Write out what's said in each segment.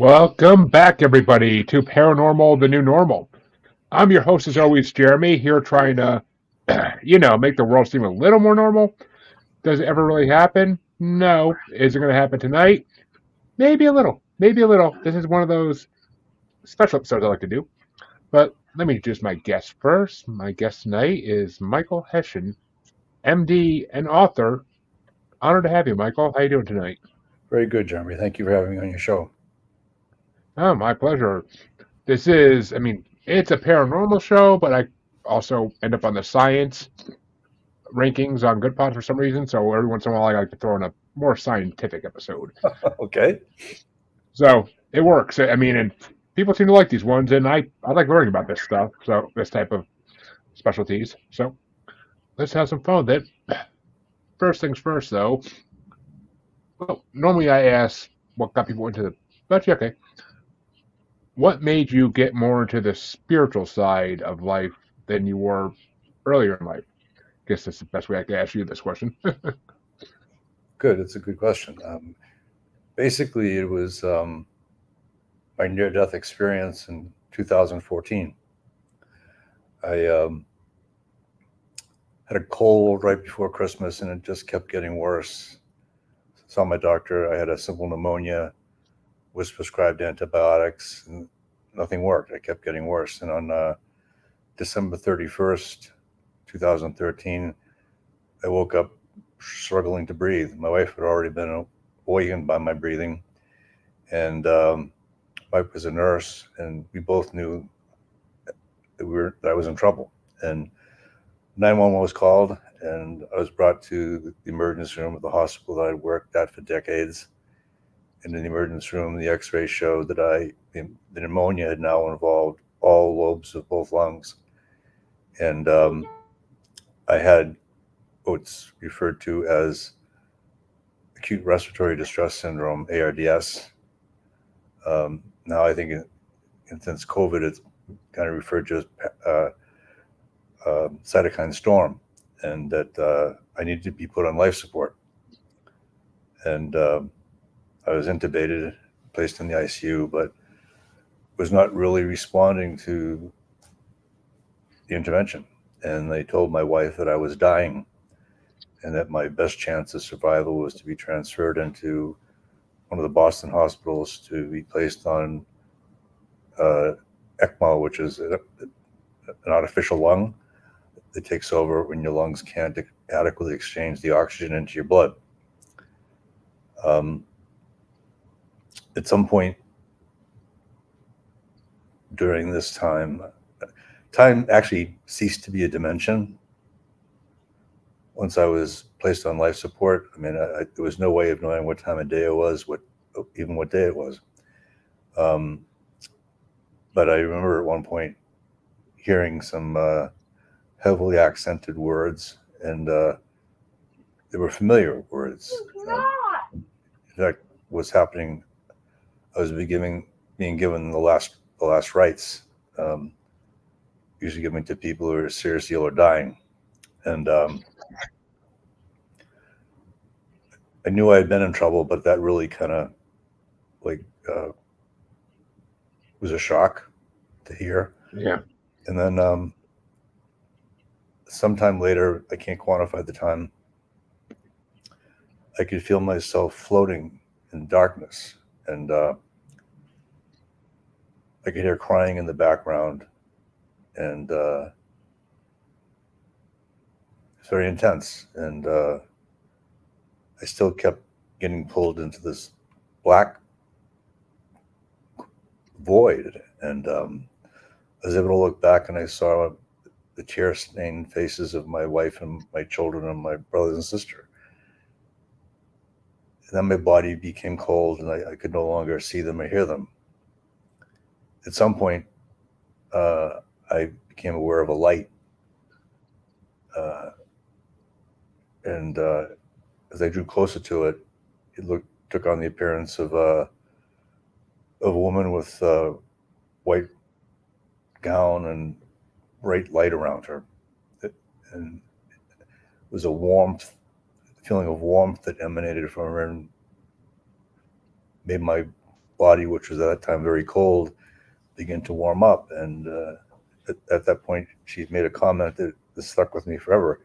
Welcome back, everybody, to Paranormal, the New Normal. I'm your host, as always, Jeremy, here trying to, make the world seem a little more normal. Does it ever really happen? No. Is it going to happen tonight? Maybe a little. Maybe a little. This is one of those special episodes I like to do. But let me introduce my guest first. My guest tonight is Michael Hession, MD and author. Honored to have you, Michael. How you doing tonight? Very good, Jeremy. Thank you for having me on your show. Oh, my pleasure. This is, it's a paranormal show, but I also end up on the science rankings on Good Pods for some reason. So every once in a while, I like to throw in a more scientific episode. Okay. So it works. And people seem to like these ones, and I like learning about this stuff. So this type of specialties. So let's have some fun with it. First things first, though. Well, normally I ask what got people into the, but yeah, okay. What made you get more into the spiritual side of life than you were earlier in life? I guess that's the best way I can ask you this question. Good. It's a good question. Basically, it was my near-death experience in 2014. I had a cold right before Christmas, and it just kept getting worse. Saw my doctor. I had a simple pneumonia, was prescribed antibiotics, and nothing worked. I kept getting worse. And on December 31st, 2013, I woke up struggling to breathe. My wife had already been awakened by my breathing, and my wife was a nurse, and we both knew that I was in trouble. And 911 was called, and I was brought to the emergency room at the hospital that I'd worked at for decades. And in the emergency room, the X-ray showed that the pneumonia had now involved all lobes of both lungs, and I had what's referred to as acute respiratory distress syndrome, ARDS. Now I think since COVID, it's kind of referred to as cytokine storm, and that I needed to be put on life support. And I was intubated, placed in the ICU, but was not really responding to the intervention. And they told my wife that I was dying, and that my best chance of survival was to be transferred into one of the Boston hospitals to be placed on ECMO, which is an artificial lung that takes over when your lungs can't adequately exchange the oxygen into your blood. At some point during this time actually ceased to be a dimension. Once I was placed on life support, there was no way of knowing what time of day it was, what day it was. But I remember at one point hearing some heavily accented words, and they were familiar words. In fact, what's happening, I was being given the last rites, usually given to people who are seriously ill or dying. And I knew I had been in trouble, but that really kind of was a shock to hear. Yeah. And then sometime later, I can't quantify the time, I could feel myself floating in darkness, and I could hear crying in the background, and it's very intense. And I still kept getting pulled into this black void, and I was able to look back, and I saw the tear-stained faces of my wife and my children and my brothers and sister. And then my body became cold, and I could no longer see them or hear them. At some point, I became aware of a light, and as I drew closer to it, it took on the appearance of a woman with a white gown and bright light around her. And it was a feeling of warmth that emanated from her, and made my body, which was at that time very cold, begin to warm up. And at that point, she made a comment that stuck with me forever.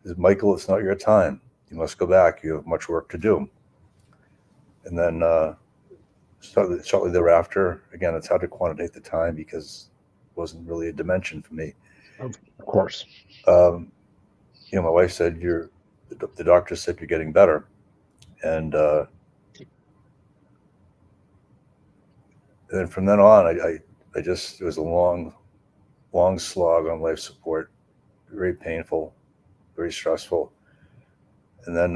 Is Michael, it's not your time. You must go back. You have much work to do. And then shortly thereafter, again, it's hard to quantitate the time because it wasn't really a dimension for me. Of course. My wife said, the doctor said you're getting better. And then from then on, I just, it was a long slog on life support, very painful, very stressful. And then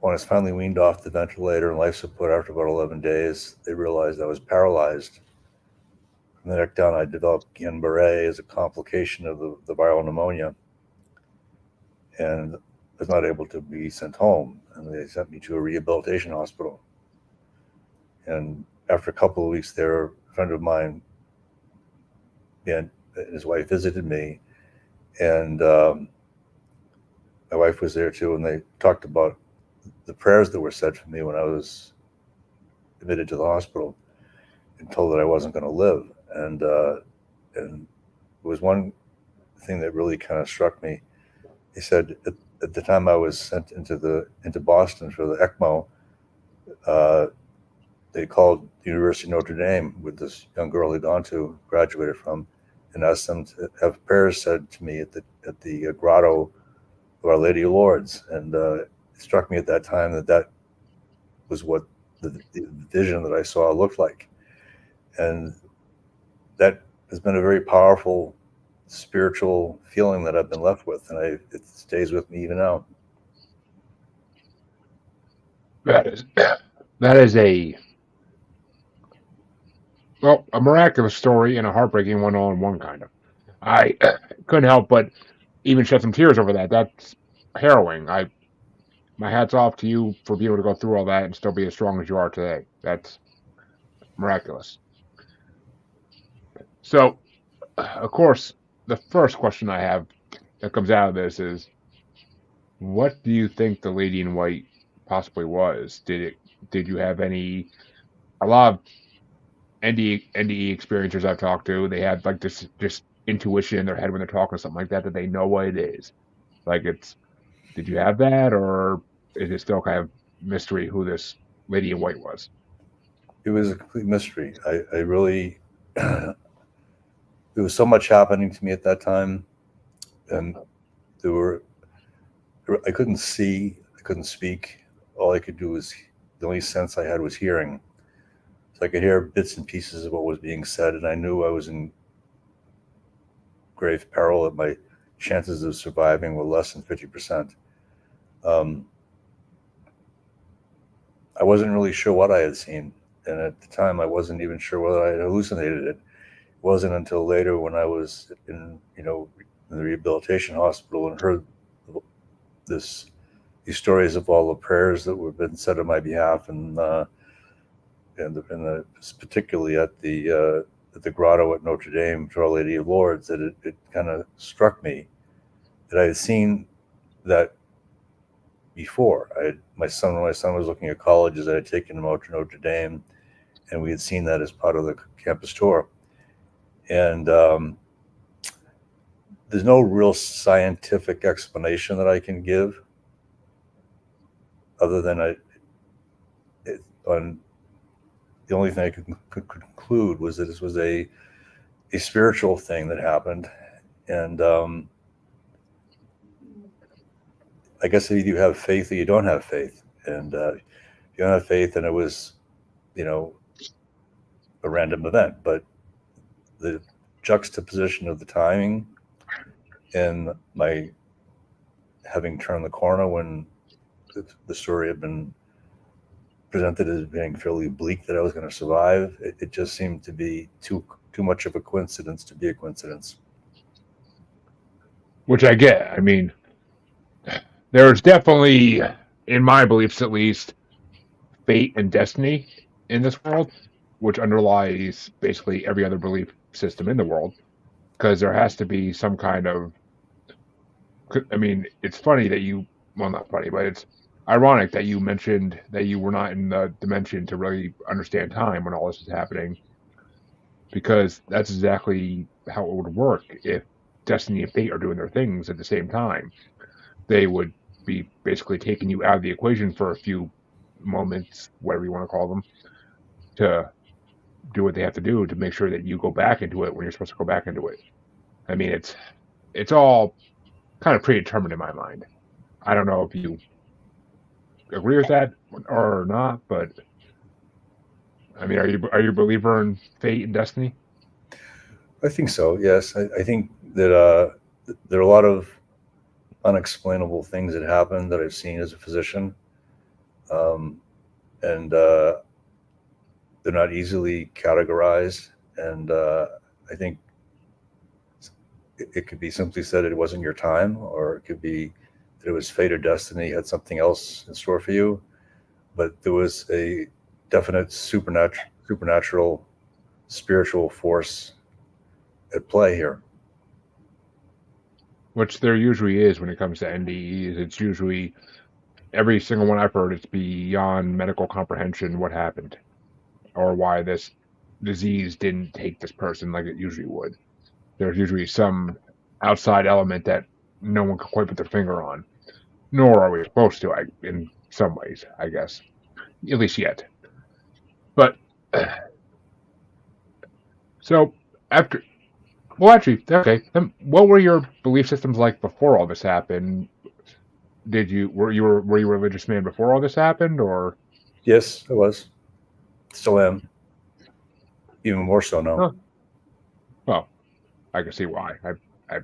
when I was finally weaned off the ventilator and life support after about 11 days, they realized I was paralyzed. From the neck down, I developed Guillain-Barré as a complication of the viral pneumonia, and was not able to be sent home. And they sent me to a rehabilitation hospital. And after a couple of weeks there, a friend of mine and his wife visited me, and my wife was there too, and they talked about the prayers that were said for me when I was admitted to the hospital and told that I wasn't going to live. And it was one thing that really kind of struck me. He said at the time I was sent into Boston for the ECMO, they called the University of Notre Dame with this young girl he'd gone to, graduated from, and asked them to have prayers said to me at the grotto of Our Lady of Lourdes. And it struck me at that time that was what the vision that I saw looked like. And that has been a very powerful spiritual feeling that I've been left with, and it stays with me even now. That is a miraculous story and a heartbreaking one all in one, kind of. I couldn't help but even shed some tears over that. That's harrowing. My hat's off to you for being able to go through all that and still be as strong as you are today. That's miraculous. So, of course, the first question I have that comes out of this is, what do you think the lady in white possibly was? Did you have a lot of NDE experiencers I've talked to, they had like this just intuition in their head when they're talking something like that they know what it is. Like did you have that, or is it still kind of mystery who this lady in white was? It was a complete mystery. I really, there was so much happening to me at that time, and I couldn't see, I couldn't speak. All I could do was, the only sense I had was hearing. So I could hear bits and pieces of what was being said, and I knew I was in grave peril, that my chances of surviving were less than 50%. I wasn't really sure what I had seen, and at the time I wasn't even sure whether I had hallucinated it. It wasn't until later, when I was in the rehabilitation hospital and heard these stories of all the prayers that were been said on my behalf, and particularly at the grotto at Notre Dame for Our Lady of Lourdes, that it kind of struck me that I had seen that before. When my son was looking at colleges, I had taken him out to Notre Dame, and we had seen that as part of the campus tour. And there's no real scientific explanation that I can give, other than the only thing I could conclude was that this was a spiritual thing that happened. And I guess if you have faith or you don't have faith. And if you don't have faith, then it was, a random event. But the juxtaposition of the timing and my having turned the corner when the story had been presented as being fairly bleak that I was going to survive, it just seemed to be too much of a coincidence to be a coincidence. Which I get. I mean, there's definitely, in my beliefs at least, fate and destiny in this world, which underlies basically every other belief system in the world, because there has to be some kind of, I mean, it's funny that not funny, but ironic that you mentioned that you were not in the dimension to really understand time when all this is happening, because that's exactly how it would work if destiny and fate are doing their things at the same time. They would be basically taking you out of the equation for a few moments, whatever you want to call them, to do what they have to do to make sure that you go back into it when you're supposed to go back into it. I mean, it's all kind of predetermined in my mind. I don't know if you agree with that or not, but I mean, are you a believer in fate and destiny? I think so. Yes, I think that there are a lot of unexplainable things that happen that I've seen as a physician, um, and they're not easily categorized. And I think it could be simply said it wasn't your time, or it could be that it was fate or destiny had something else in store for you. But there was a definite supernatural, spiritual force at play here. Which there usually is when it comes to NDEs. It's usually every single one I've heard. It's beyond medical comprehension what happened or why this disease didn't take this person like it usually would. There's usually some outside element that no one can quite put their finger on, nor are we supposed to. In some ways, I guess, at least yet. But so after, well, actually, okay. What were your belief systems like before all this happened? Were you a religious man before all this happened, or? Yes, I was. Still am. Even more so now. Huh. Well, I can see why. I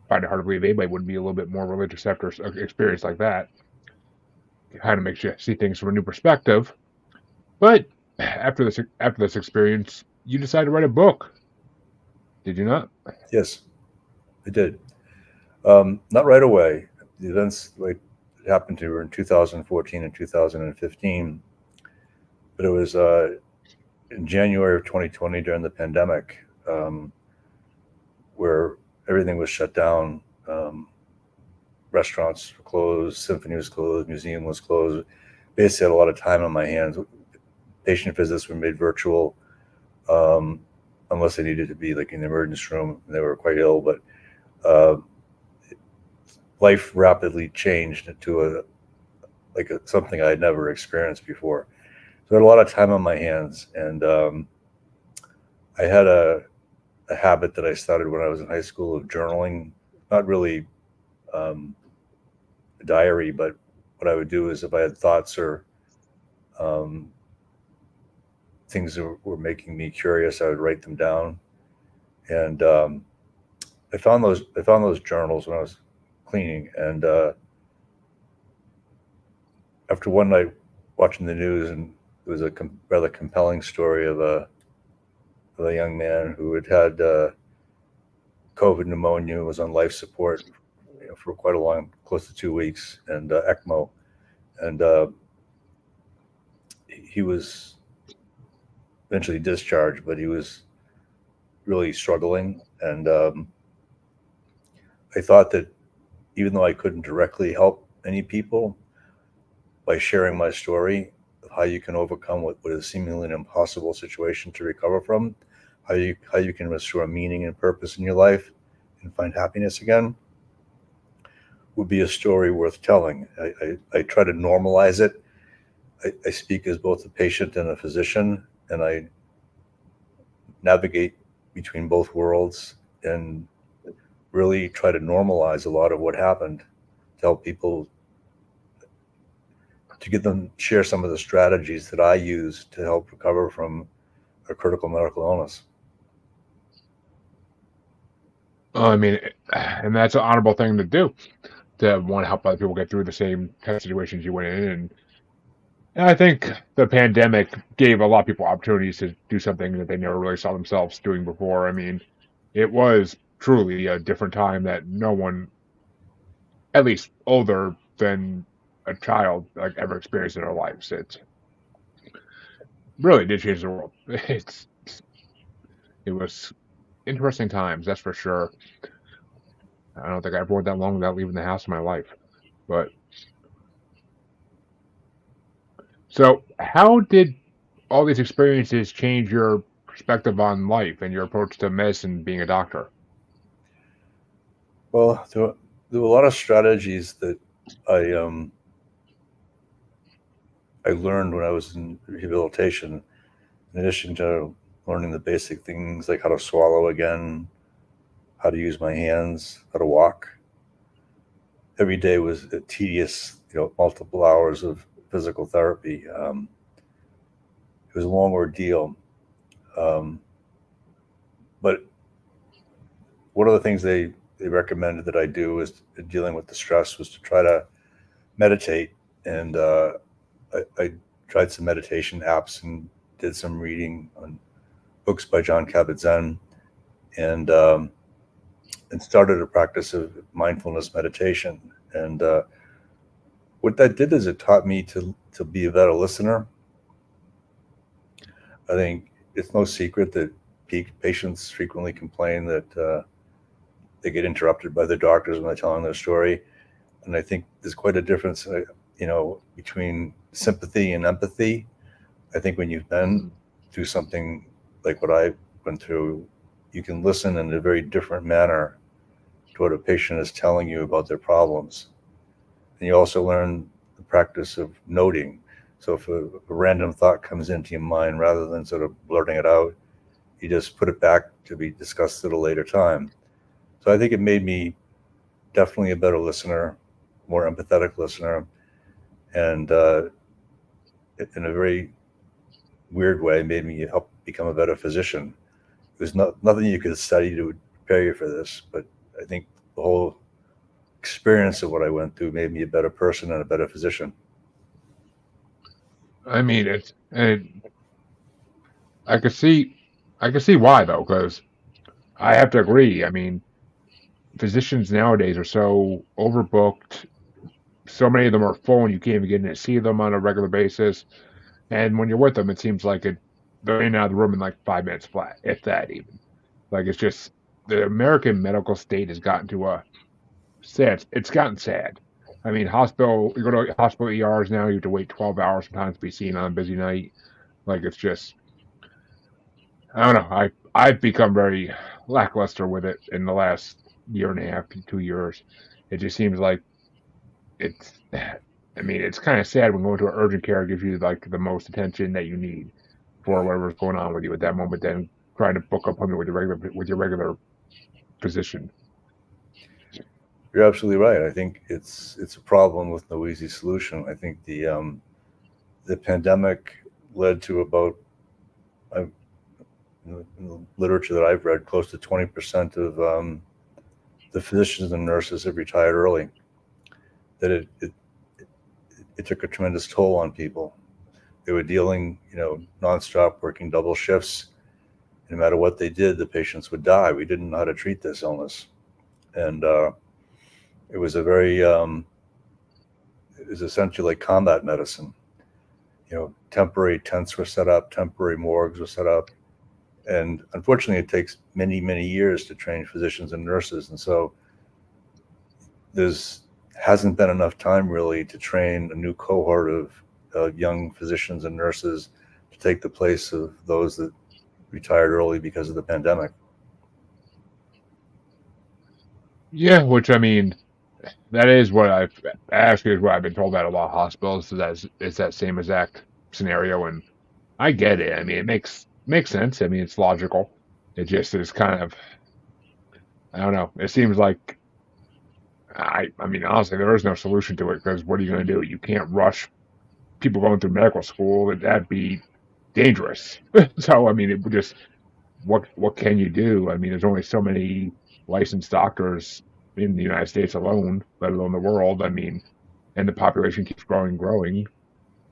find it hard to believe anybody would be a little bit more religious after an experience like that. It kind of makes you see things from a new perspective. But after this experience, you decided to write a book. Did you not? Yes, I did. Not right away. The events like happened to her in 2014 and 2015, but it was in January of 2020 during the pandemic, where everything was shut down. Restaurants were closed, symphony was closed, museum was closed. Basically, had a lot of time on my hands. Patient visits were made virtual, um, unless they needed to be like in the emergency room and they were quite ill. But uh, life rapidly changed into something I had never experienced before. So I had a lot of time on my hands, and I had a habit that I started when I was in high school of journaling. Not really um, a diary, but what I would do is if I had thoughts or um, things that were making me curious, I would write them down. And I found those journals when I was cleaning, and after one night watching the news, and it was a rather compelling story of a young man who had COVID pneumonia, was on life support, for quite a long, close to 2 weeks, and ECMO, and he was eventually discharged, but he was really struggling, and I thought that even though I couldn't directly help any people by sharing my story of how you can overcome what is seemingly an impossible situation to recover from, how you can restore meaning and purpose in your life and find happiness again, would be a story worth telling. I try to normalize it. I speak as both a patient and a physician, and I navigate between both worlds and really try to normalize a lot of what happened to help people, to get them share some of the strategies that I use to help recover from a critical medical illness. I mean, and that's an honorable thing to do, to want to help other people get through the same kind of situations you went in. And I think the pandemic gave a lot of people opportunities to do something that they never really saw themselves doing before. I mean, it was truly a different time that no one, at least older than a child, like ever experienced in their lives. It really did change the world. It was interesting times, that's for sure. I don't think I ever went that long without leaving the house in my life. But So, how did all these experiences change your perspective on life and your approach to medicine being a doctor? Well, there were a lot of strategies that I um, I learned when I was in rehabilitation. In addition to learning the basic things like how to swallow again, how to use my hands, how to walk. Every day was a tedious, multiple hours of physical therapy. It was a long ordeal. Um, but one of the things they recommended that I do is dealing with the stress was to try to meditate. And I tried some meditation apps and did some reading on books by John Kabat-Zinn, and and started a practice of mindfulness meditation. And what that did is it taught me to be a better listener. I think it's no secret that patients frequently complain that they get interrupted by their doctors when they're telling their story, and I think there's quite a difference, between sympathy and empathy. I think when you've been Mhm. through something like what I went through, you can listen in a very different manner to what a patient is telling you about their problems. And you also learn the practice of noting. So if a random thought comes into your mind, rather than sort of blurting it out, you just put it back to be discussed at a later time. So I think it made me definitely a better listener, more empathetic listener, and in a very weird way, made me help become a better physician. There's nothing you could study to prepare you for this, but I think the whole experience of what I went through made me a better person and a better physician. I mean, I could see, I could see why though, because I have to agree. I mean, physicians nowadays are so overbooked. So many of them are full, and you can't even get in to see them on a regular basis. And when you're with them, it seems like they're in and out of the room in like 5 minutes flat, if that even. Like it's just the American medical state has gotten to a sad. It's gotten sad. I mean, you go to hospital ERs now, you have to wait 12 hours sometimes to be seen on a busy night. Like it's just, I don't know. I've become very lackluster with it in the last year and a half, 2 years. It just seems like it's. I mean, it's kind of sad when going to an urgent care gives you like the most attention that you need for whatever's going on with you at that moment. Then trying to book appointment with your regular physician. You're absolutely right. I think it's a problem with no easy solution. I think the pandemic led to about, in the literature that I've read, close to 20% of the physicians and nurses have retired early. That it took a tremendous toll on people. They were dealing, nonstop, working double shifts. No matter what they did, the patients would die. We didn't know how to treat this illness, and it was it was essentially like combat medicine. Temporary tents were set up, temporary morgues were set up, and unfortunately, it takes many, many years to train physicians and nurses, and so there's hasn't been enough time really to train a new cohort of young physicians and nurses to take the place of those that retired early because of the pandemic. Yeah, which I mean, that is what I've actually is what I've been told at a lot of hospitals. So it's that same exact scenario, and I get it. I mean, it makes sense. I mean, it's logical. It just is kind of I don't know. It seems like I mean, honestly, there is no solution to it because what are you going to do? You can't rush people going through medical school. That'd be dangerous. So I mean, it would just what can you do? I mean, there's only so many licensed doctors in the United States alone, let alone the world. I mean, and the population keeps growing and growing.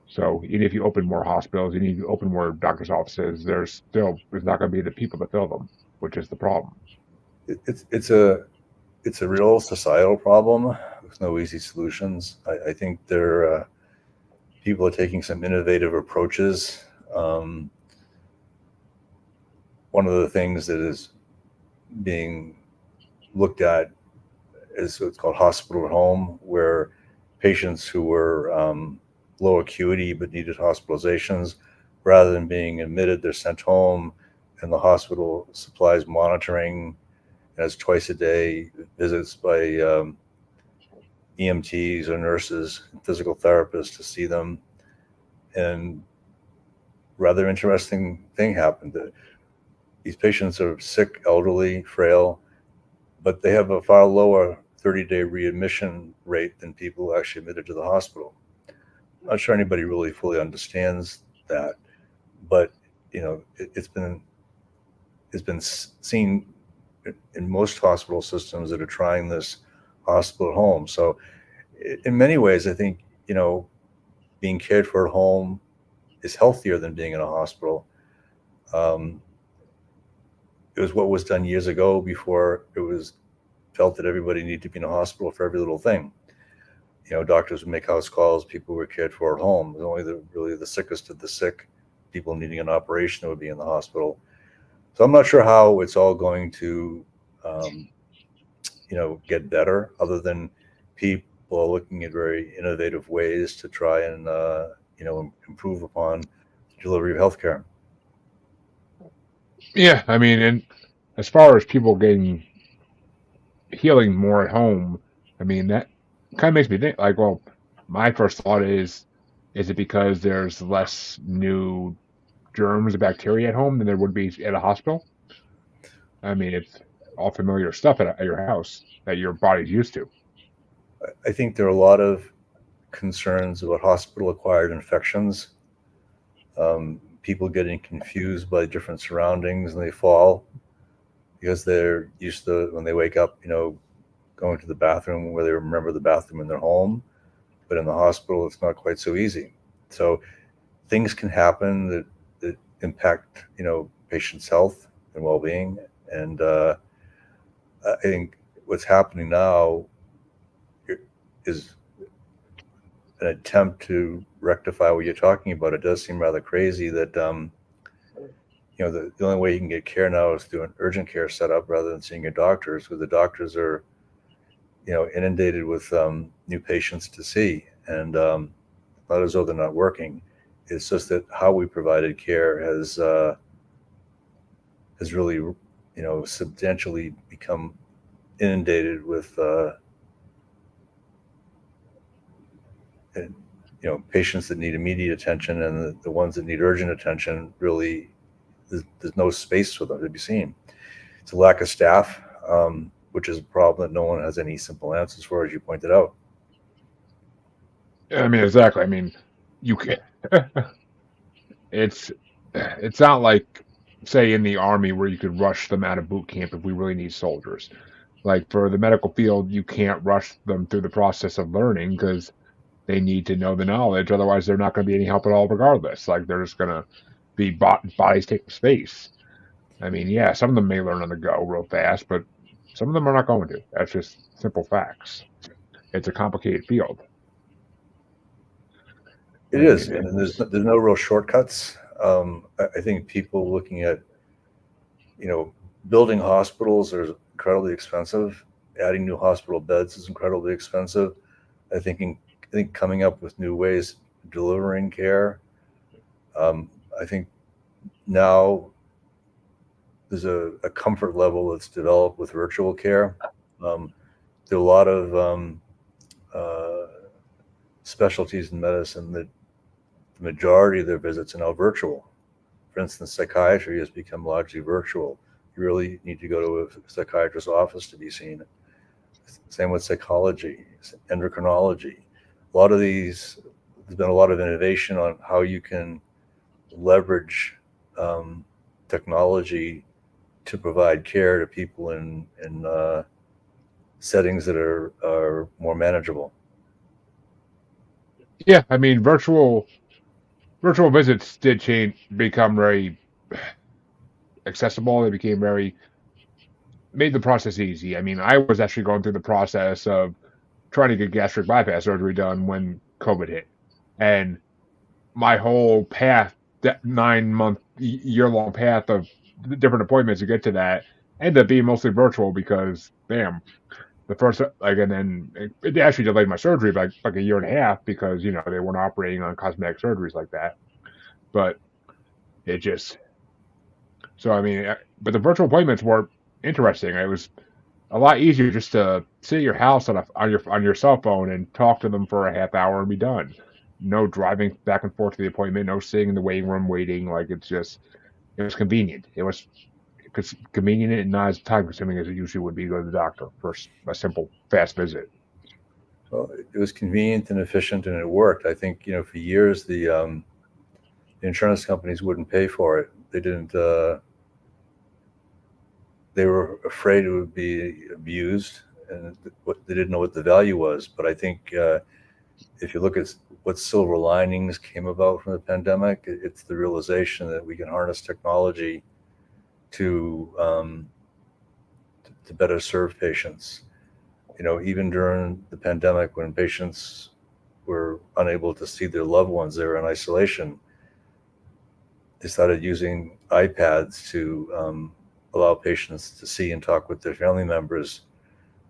So even if you open more hospitals, even if you open more doctors' offices, there's not going to be the people to fill them, which is the problem. It's a real societal problem with no easy solutions. I think people are taking some innovative approaches. Um, One of the things that is being looked at is what's called hospital at home, where patients who were low acuity but needed hospitalizations. Rather than being admitted, they're sent home, and the hospital supplies monitoring, has twice a day visits by EMTs or nurses, physical therapists to see them. And rather interesting thing happened. These patients are sick, elderly, frail, but they have a far lower 30-day readmission rate than people actually admitted to the hospital. I'm not sure anybody really fully understands that, but it's been seen in most hospital systems that are trying this hospital at home. So in many ways, I think being cared for at home is healthier than being in a hospital. It was what was done years ago before it was felt that everybody needed to be in a hospital for every little thing. Doctors would make house calls, people were cared for at home. It was only really the sickest of the sick, people needing an operation, that would be in the hospital. So I'm not sure how it's all going to, get better, other than people are looking at very innovative ways to try and, improve upon the delivery of healthcare. Yeah, I mean, and as far as people getting healing more at home, I mean, that kind of makes me think, like, well, my first thought is it because there's less new germs and bacteria at home than there would be at a hospital? I mean, it's all familiar stuff at your house that your body's used to. I think there are a lot of concerns about hospital-acquired infections, people getting confused by different surroundings, and they fall because they're used to, when they wake up, going to the bathroom, where they remember the bathroom in their home, but in the hospital, it's not quite so easy. So things can happen that impact, patients' health and well-being. And I think what's happening now is an attempt to rectify what you're talking about. It does seem rather crazy that the only way you can get care now is through an urgent care setup rather than seeing your doctors, because the doctors are inundated with new patients to see, and not as though they're not working. It's just that how we provided care has really substantially become inundated with patients that need immediate attention, and the ones that need urgent attention, really there's no space for them to be seen. It's a lack of staff, which is a problem that no one has any simple answers for, as you pointed out. I mean, exactly. I mean, you can. it's not like, say, in the Army, where you could rush them out of boot camp if we really need soldiers. Like, for the medical field, you can't rush them through the process of learning because they need to know the knowledge. Otherwise, they're not going to be any help at all, regardless. Like, they're just going to be bodies taking space. I mean, yeah, some of them may learn on the go real fast, but some of them are not going to. That's just simple facts. It's a complicated field. It is, and there's no real shortcuts. I think people looking at, building hospitals are incredibly expensive. Adding new hospital beds is incredibly expensive. I think coming up with new ways of delivering care. I think now there's a comfort level that's developed with virtual care. There are a lot of specialties in medicine that the majority of their visits are now virtual. For instance, psychiatry has become largely virtual. You really need to go to a psychiatrist's office to be seen. Same with psychology, endocrinology. A lot of these, there's been a lot of innovation on how you can leverage technology to provide care to people in settings that are more manageable. Yeah, I mean, virtual visits did become very accessible. They became made the process easy. I mean, I was actually going through the process of trying to get gastric bypass surgery done when COVID hit, and my whole path, that 9-month, year-long path of different appointments to get to that, ended up being mostly virtual because, bam, the first and then it actually delayed my surgery by like a year and a half because they weren't operating on cosmetic surgeries like that. But it just so I mean, but the virtual appointments were interesting. It was a lot easier just to sit at your house on your cell phone and talk to them for a half hour and be done. No driving back and forth to the appointment. No sitting in the waiting room waiting. Like it was convenient. It was convenient and not as time consuming as it usually would be to go to the doctor for a simple fast visit. Well, it was convenient and efficient, and it worked. I think for years the insurance companies wouldn't pay for it. They didn't. They were afraid it would be abused, and they didn't know what the value was. But I think if you look at what silver linings came about from the pandemic, it's the realization that we can harness technology to better serve patients. Even during the pandemic, when patients were unable to see their loved ones, they were in isolation. They started using iPads to allow patients to see and talk with their family members,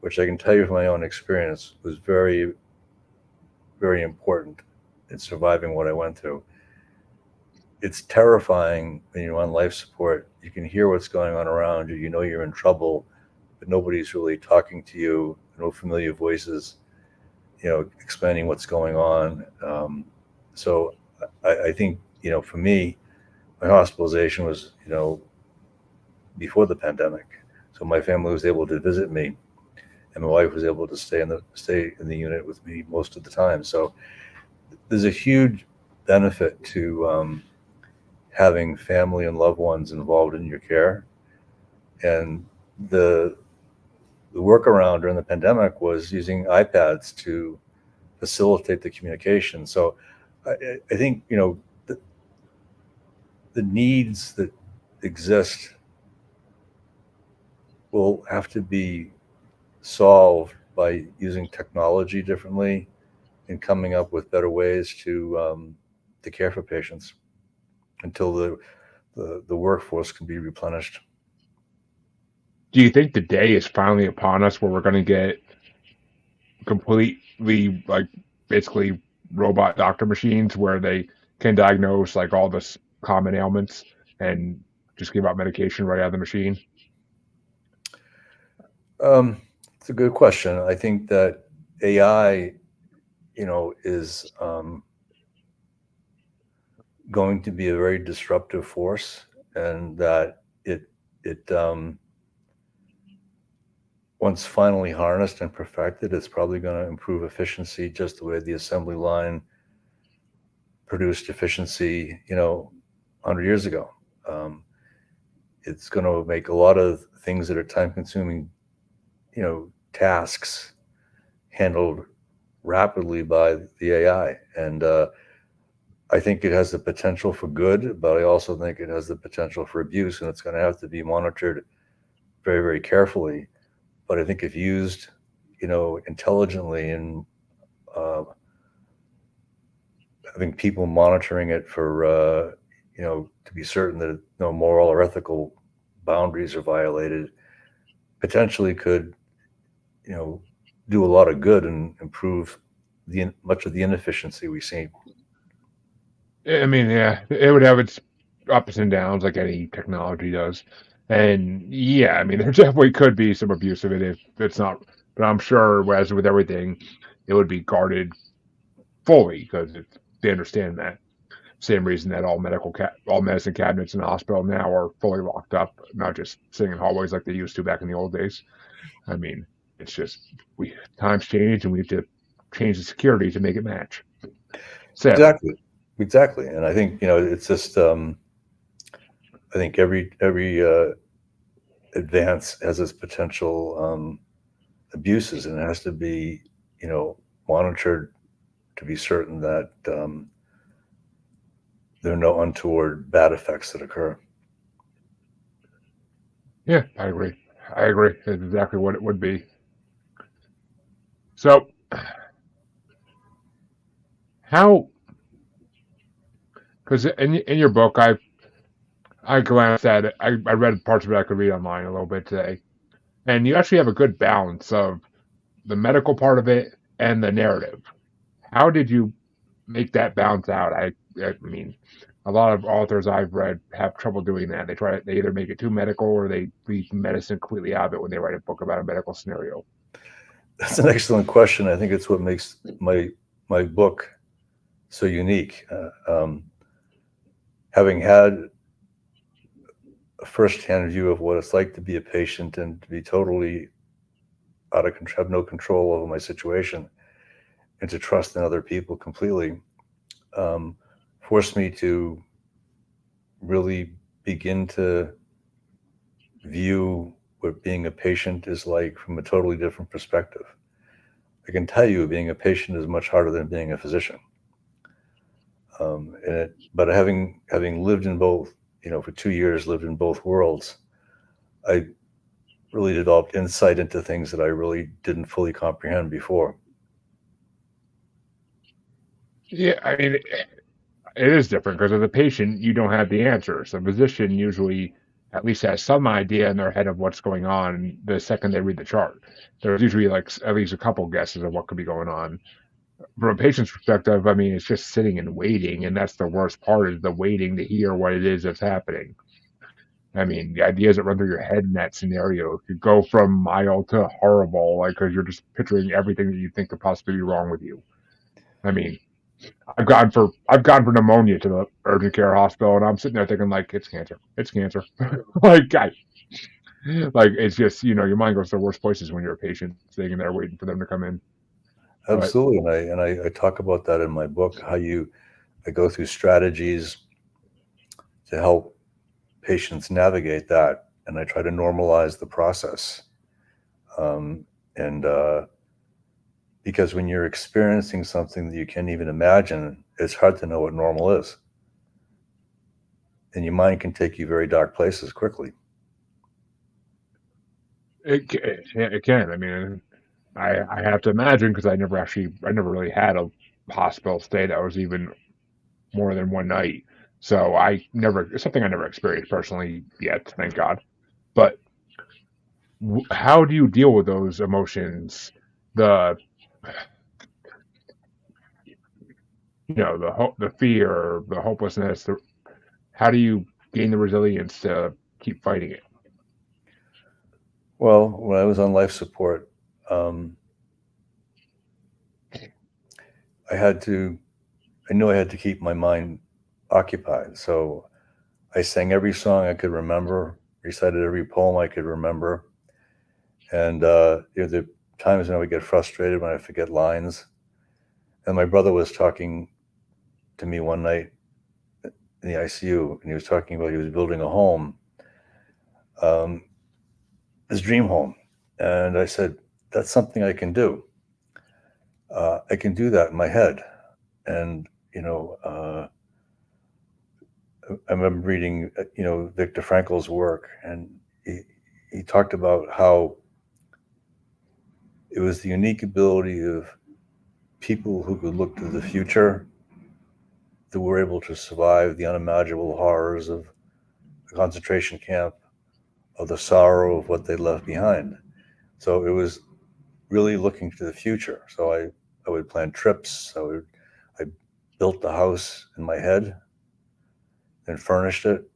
which I can tell you from my own experience was very, very important in surviving what I went through. It's terrifying when you're on life support. You can hear what's going on around you. You know you're in trouble, but nobody's really talking to you. No familiar voices, explaining what's going on. So I think, for me, my hospitalization was, before the pandemic. So my family was able to visit me, and my wife was able to stay in the unit with me most of the time. So there's a huge benefit to having family and loved ones involved in your care. And the workaround during the pandemic was using iPads to facilitate the communication. So I think the needs that exist will have to be solved by using technology differently and coming up with better ways to care for patients until the workforce can be replenished. Do you think the day is finally upon us where we're going to get completely basically robot doctor machines where they can diagnose like all this common ailments and just give out medication right out of the machine? It's a good question. I think that AI, is going to be a very disruptive force, and that it once finally harnessed and perfected, it's probably going to improve efficiency just the way the assembly line produced efficiency, 100 years ago. It's going to make a lot of things that are time consuming, tasks handled rapidly by the AI. And I think it has the potential for good, but I also think it has the potential for abuse, and it's going to have to be monitored very, very carefully. But I think if used, intelligently, and having people monitoring it for, to be certain that no moral or ethical boundaries are violated, potentially could, do a lot of good and improve much of the inefficiency we see. I mean, yeah, it would have its ups and downs like any technology does. And yeah, I mean, there definitely could be some abuse of it if it's not, but I'm sure, as with everything, it would be guarded fully because they understand that. Same reason that all medicine cabinets in the hospital now are fully locked up, not just sitting in hallways like they used to back in the old days. I mean, it's just times change and we have to change the security to make it match. Sadly. Exactly. And I think, it's just, I think every advance has its potential abuses, and it has to be, monitored to be certain that there are no untoward bad effects that occur. Yeah, I agree. That's exactly what it would be. So, how? Because in your book, I glanced at it. I read parts of it I could read online a little bit today, and you actually have a good balance of the medical part of it and the narrative. How did you make that balance out? I mean, a lot of authors I've read have trouble doing that. They either make it too medical or they leave medicine completely out of it when they write a book about a medical scenario. That's an excellent question. I think it's what makes my book so unique. Having had a firsthand view of what it's like to be a patient and to be totally out of control, have no control over my situation, and to trust in other people completely, forced me to really begin to view what being a patient is like from a totally different perspective. I can tell you, being a patient is much harder than being a physician. But having lived in both, for 2 years, lived in both worlds, I really developed insight into things that I really didn't fully comprehend before. Yeah, I mean, it is different because as a patient, you don't have the answers. A physician usually at least has some idea in their head of what's going on the second they read the chart. There's usually like at least a couple guesses of what could be going on. From a patient's perspective, I mean, it's just sitting and waiting, and that's the worst part is the waiting to hear what it is that's happening. I mean, the ideas that run through your head in that scenario could go from mild to horrible, like because you're just picturing everything that you think could possibly be wrong with you. I mean, I've gone for pneumonia to the urgent care hospital, and I'm sitting there thinking like it's cancer, like like it's just your mind goes to the worst places when you're a patient sitting there waiting for them to come in. Absolutely, and I talk about that in my book. I go through strategies to help patients navigate that, and I try to normalize the process. And because when you're experiencing something that you can't even imagine, it's hard to know what normal is. And your mind can take you very dark places quickly. It can. I mean, I have to imagine because I never really had a hospital stay that was even more than one night. So it's something I never experienced personally yet, thank God. But how do you deal with those emotions? The the fear, the hopelessness. How do you gain the resilience to keep fighting it? Well, when I was on life support, I knew I had to keep my mind occupied. So I sang every song I could remember, recited every poem I could remember. And the times when I would get frustrated when I forget lines. And my brother was talking to me one night in the ICU, and he was talking about he was building a home, his dream home. And I said, that's something I can do. I can do that in my head. And, I remember reading, Viktor Frankl's work, and he talked about how it was the unique ability of people who could look to the future that were able to survive the unimaginable horrors of the concentration camp, of the sorrow of what they left behind. So it was really looking to the future. So I would plan trips. I built the house in my head and furnished it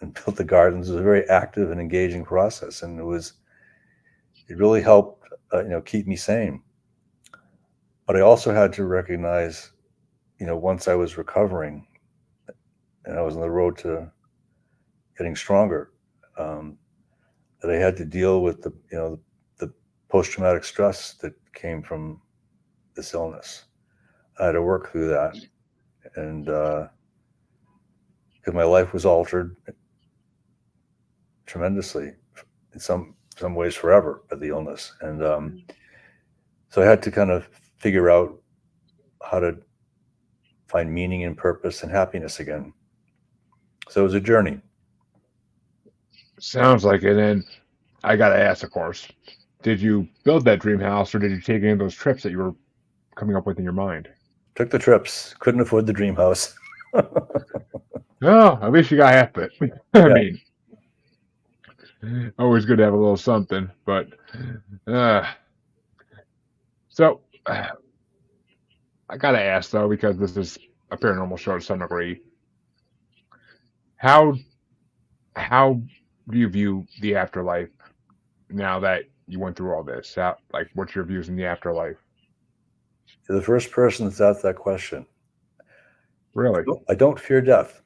and built the gardens. It was a very active and engaging process, and it really helped keep me sane. But I also had to recognize, once I was recovering and I was on the road to getting stronger, that I had to deal with the post-traumatic stress that came from this illness. I had to work through that, and because my life was altered tremendously, in some ways forever, by the illness, and so I had to kind of figure out how to find meaning and purpose and happiness again. So it was a journey. Sounds like it. And I got to ask, of course, did you build that dream house or did you take any of those trips that you were coming up with in your mind? Took the trips, couldn't afford the dream house. Oh, at least you got half it. I Yeah. mean, always good to have a little something, but So I gotta ask though, because this is a paranormal show to some degree. How how do you view the afterlife now that you went through all this? Like, what's your views in the afterlife? You're the first person that's asked that question. Really? I don't fear death.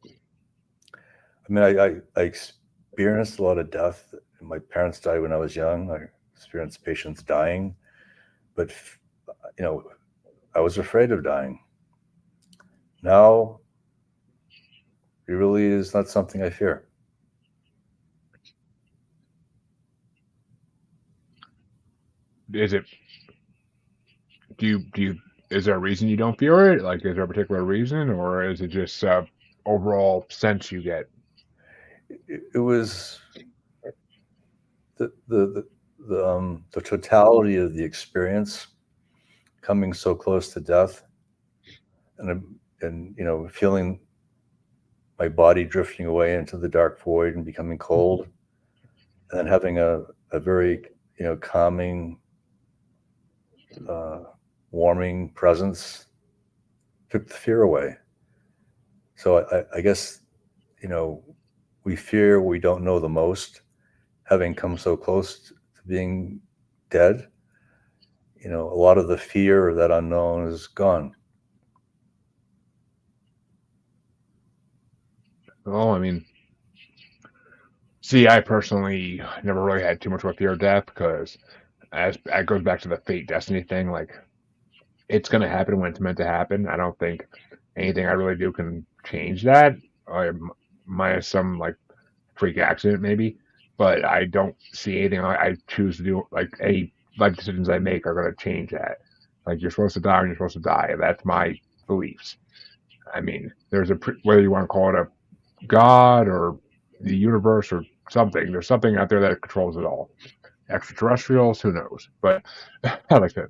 I mean, I experienced a lot of death. My parents died when I was young. I experienced patients dying, but I was afraid of dying. Now, it really is not something I fear. Is it? Do you? Is there a reason you don't fear it? Like, is there a particular reason, or is it just overall sense you get? It was the totality of the experience, coming so close to death, and feeling my body drifting away into the dark void and becoming cold, and then having a very calming, warming presence took the fear away. So I guess we fear what we don't know the most, having come so close to being dead. A lot of the fear of that unknown is gone. Well, I mean, see, I personally never really had too much of a fear of death because as that goes back to the fate destiny thing, like it's gonna happen when it's meant to happen. I don't think anything I really do can change that. Minus some like freak accident maybe, but I don't see anything I choose to do. Like any life decisions I make are gonna change that. Like you're supposed to die when you're supposed to die. That's my beliefs. I mean, there's whether you want to call it a God or the universe or something. There's something out there that controls it all. Extraterrestrials, who knows? But I like to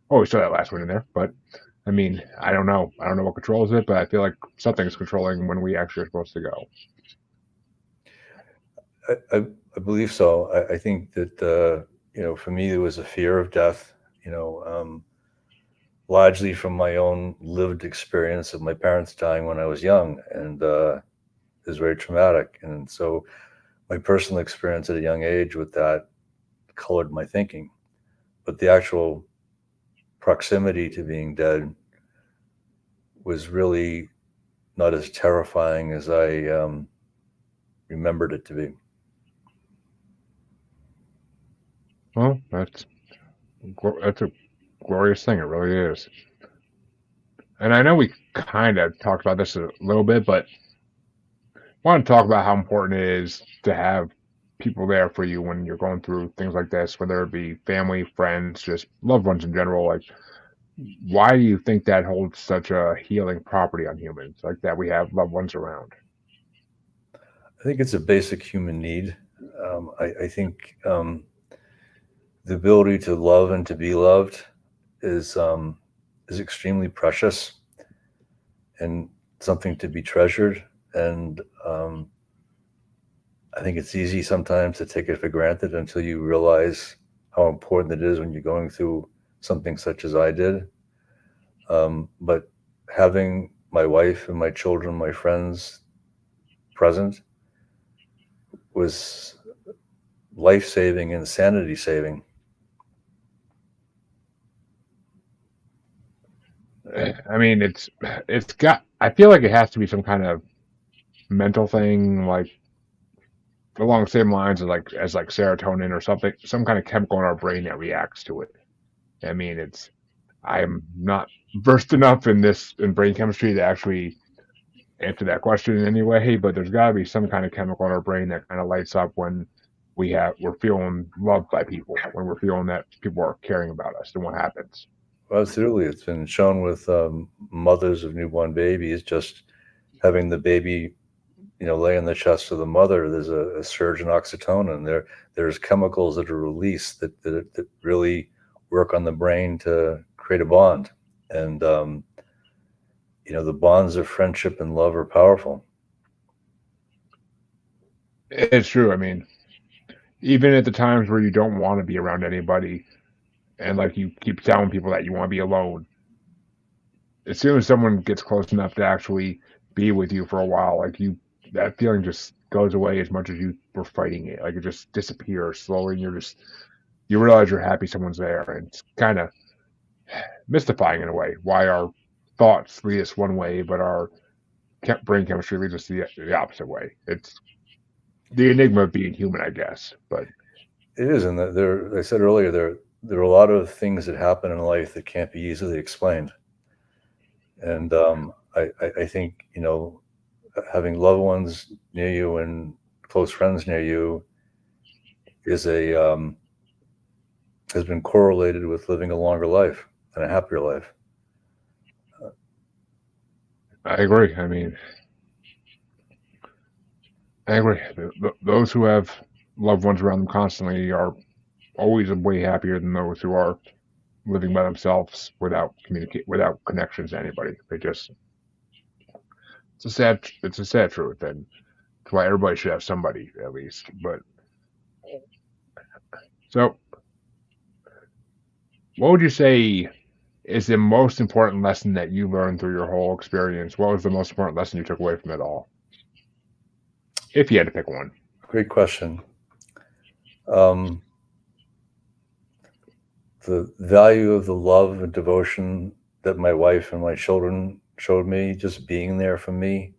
always throw that last one in there. But I mean, I don't know. I don't know what controls it, but I feel like something's controlling when we actually are supposed to go. I believe so. I think that for me, there was a fear of death. Largely from my own lived experience of my parents dying when I was young, and it was very traumatic. And so, my personal experience at a young age with that colored my thinking. But the actual proximity to being dead was really not as terrifying as I remembered it to be. Well, that's a glorious thing. It really is. And I know we kind of talked about this a little bit, but I want to talk about how important it is to have people there for you when you're going through things like this, whether it be family, friends, just loved ones in general. Like, why do you think that holds such a healing property on humans, like that we have loved ones around? I think it's a basic human need. I think the ability to love and to be loved is extremely precious and something to be treasured. And I think it's easy sometimes to take it for granted until you realize how important it is when you're going through something such as I did. But having my wife and my children, my friends present was life saving and sanity saving. I mean, it's got. I feel like it has to be some kind of mental thing, like along the same lines as like serotonin or something, some kind of chemical in our brain that reacts to it. I mean, it's. I'm not versed enough in brain chemistry to actually answer that question in any way, but there's got to be some kind of chemical in our brain that kind of lights up when we're feeling loved by people, when we're feeling that people are caring about us, and what happens. Well, absolutely. It's been shown with mothers of newborn babies, just having the baby, lay in the chest of the mother. There's a surge in oxytocin. There's chemicals that are released that really work on the brain to create a bond. And the bonds of friendship and love are powerful. It's true. I mean, even at the times where you don't want to be around anybody, and like you keep telling people that you want to be alone. As soon as someone gets close enough to actually be with you for a while, like that feeling just goes away as much as you were fighting it. Like it just disappears slowly, and you realize you're happy someone's there, and it's kind of mystifying in a way. Why our thoughts lead us one way, but our brain chemistry leads us the opposite way. It's the enigma of being human, I guess. But it is, and I said earlier, there are a lot of things that happen in life that can't be easily explained. And I think, having loved ones near you and close friends near you is has been correlated with living a longer life and a happier life. I agree. I mean, I agree. Those who have loved ones around them constantly are always way happier than those who are living by themselves without connections to anybody. It's a sad truth, and it's why everybody should have somebody at least. But so, what would you say is the most important lesson that you learned through your whole experience? What was the most important lesson you took away from it all? If you had to pick one. Great question. The value of the love and devotion that my wife and my children showed me, just being there for me,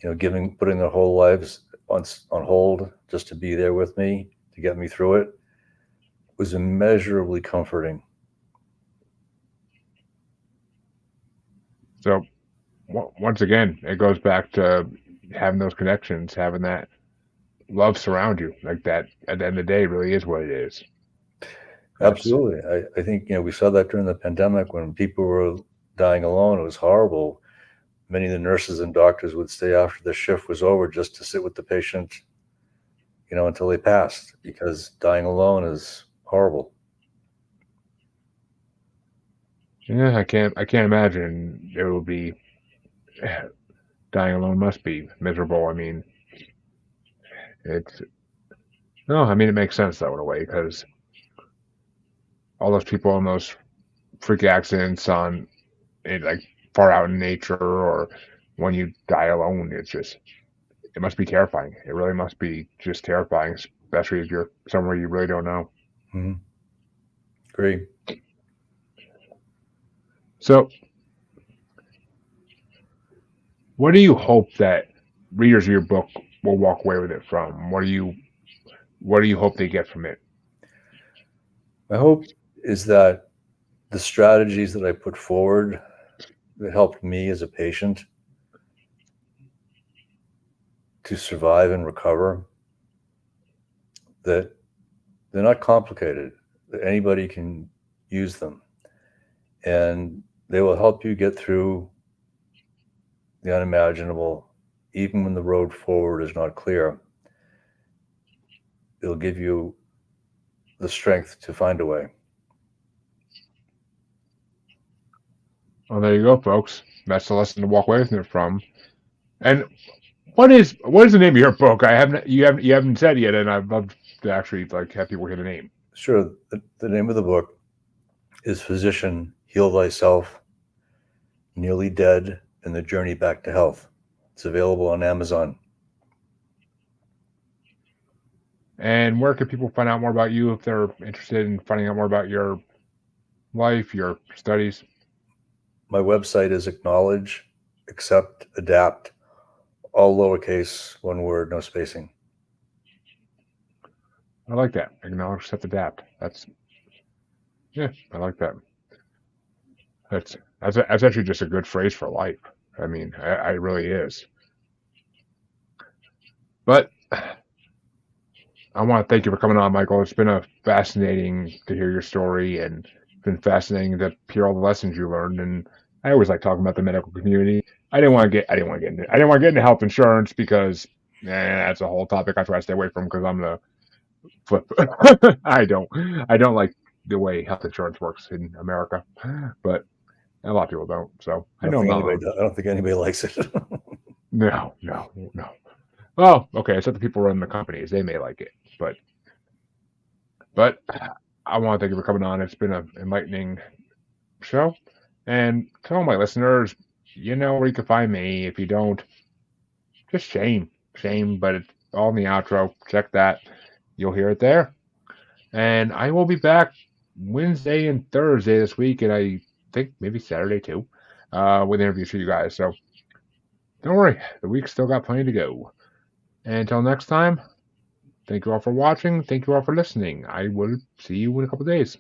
putting their whole lives on hold just to be there with me, to get me through it, was immeasurably comforting. So, once again, it goes back to having those connections, having that love surround you. Like that, at the end of the day, really is what it is. Absolutely. I think, we saw that during the pandemic when people were dying alone. It was horrible. Many of the nurses and doctors would stay after the shift was over just to sit with the patient, until they passed, because dying alone is horrible. Yeah, I can't imagine it will be. Dying alone must be miserable. I mean, it makes sense though in a way, because all those people in those freak accidents like far out in nature, or when you die alone, it must be terrifying. It really must be just terrifying, especially if you're somewhere you really don't know. Mm-hmm. Agree. So, what do you hope that readers of your book will walk away with it from? What do you hope they get from it? My hope is that the strategies that I put forward that helped me as a patient to survive and recover, that they're not complicated, that anybody can use them, and they will help you get through the unimaginable, even when the road forward is not clear. It'll give you the strength to find a way. Well, there you go, folks. That's the lesson to walk away with it from. And what is the name of your book? You haven't said yet, and I'd love to actually have people hear the name. Sure. The name of the book is Physician, Heal Thyself, Nearly Dead, and the Journey Back to Health. It's available on Amazon. And where can people find out more about you if they're interested in finding out more about your life, your studies? My website is Acknowledge, Accept, Adapt, all lowercase, one word, no spacing. I like that. Acknowledge, accept, adapt. I like that. That's actually just a good phrase for life. I mean, it really is. But I want to thank you for coming on, Michael. It's been fascinating to hear your story, and it's been fascinating to hear all the lessons you learned. And I always like talking about the medical community. I didn't want to get into health insurance because that's a whole topic I try to stay away from because I'm the flip. I don't like the way health insurance works in America, but a lot of people don't. So I don't think anybody likes it. No. Well, okay, except the people running the companies, they may like it, but I want to thank you for coming on. It's been an enlightening show. And to all my listeners, you know where you can find me. If you don't, just shame. Shame, but it's all in the outro. Check that. You'll hear it there. And I will be back Wednesday and Thursday this week, and I think maybe Saturday too, with interviews for you guys. So don't worry, the week's still got plenty to go. And until next time, thank you all for watching. Thank you all for listening. I will see you in a couple days.